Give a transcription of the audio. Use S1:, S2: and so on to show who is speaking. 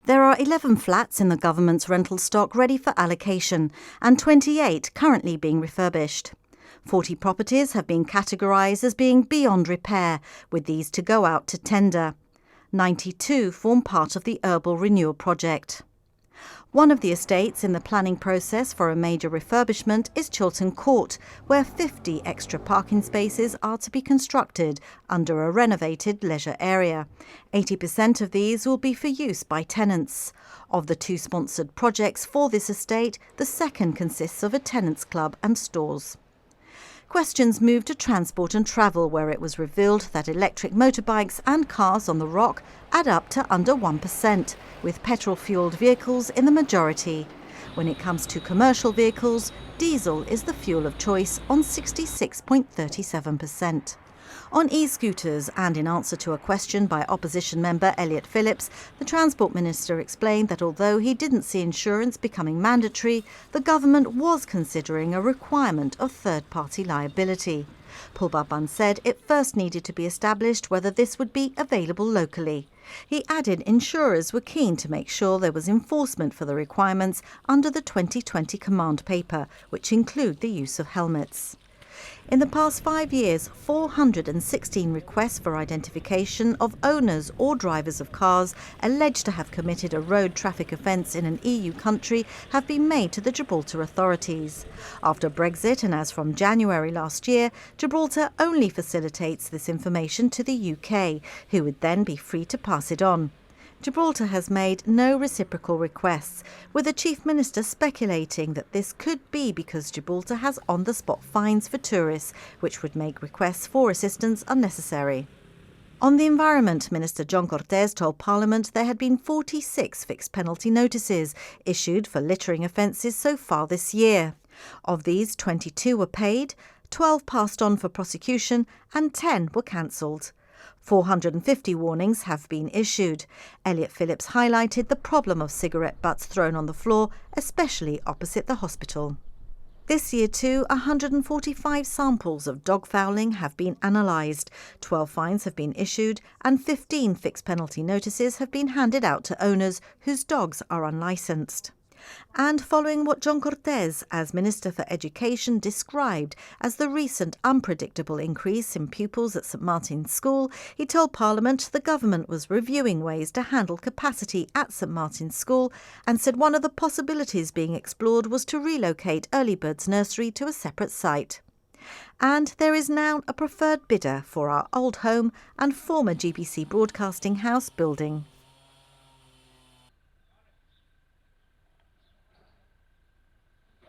S1: There are 11 flats in the government's rental stock ready for allocation and 28 currently being refurbished. 40 properties have been categorised as being beyond repair, with these to go out to tender. 92 form part of the Herbal Renewal project. One of the estates in the planning process for a major refurbishment is Chiltern Court, where 50 extra parking spaces are to be constructed under a renovated leisure area. 80% of these will be for use by tenants. Of the two sponsored projects for this estate, the second consists of a tenants' club and stores. Questions moved to transport and travel, where it was revealed that electric motorbikes and cars on the ROC add up to under 1%, with petrol-fuelled vehicles in the majority. When it comes to commercial vehicles, diesel is the fuel of choice on 66.37%. On e-scooters, and in answer to a question by opposition member Elliott Phillips, the Transport Minister explained that although he didn't see insurance becoming mandatory, the government was considering a requirement of third-party liability. Pulbaban said it first needed to be established whether this would be available locally. He added insurers were keen to make sure there was enforcement for the requirements under the 2020 command paper, which include the use of helmets. In the past 5 years, 416 requests for identification of owners or drivers of cars alleged to have committed a road traffic offence in an EU country have been made to the Gibraltar authorities. After Brexit and as from January last year, Gibraltar only facilitates this information to the UK, who would then be free to pass it on. Gibraltar has made no reciprocal requests, with the Chief Minister speculating that this could be because Gibraltar has on-the-spot fines for tourists, which would make requests for assistance unnecessary. On the Environment, Minister John Cortes told Parliament there had been 46 fixed penalty notices issued for littering offences so far this year. Of these, 22 were paid, 12 passed on for prosecution and 10 were cancelled. 450 warnings have been issued. Elliott Phillips highlighted the problem of cigarette butts thrown on the floor, especially opposite the hospital. This year too, 145 samples of dog fouling have been analysed, 12 fines have been issued and 15 fixed penalty notices have been handed out to owners whose dogs are unlicensed. And following what John Cortes, as Minister for Education, described as the recent unpredictable increase in pupils at St Martin's School, he told Parliament the government was reviewing ways to handle capacity at St Martin's School and said one of the possibilities being explored was to relocate Early Birds Nursery to a separate site. And there is now a preferred bidder for our old home and former GBC Broadcasting House building.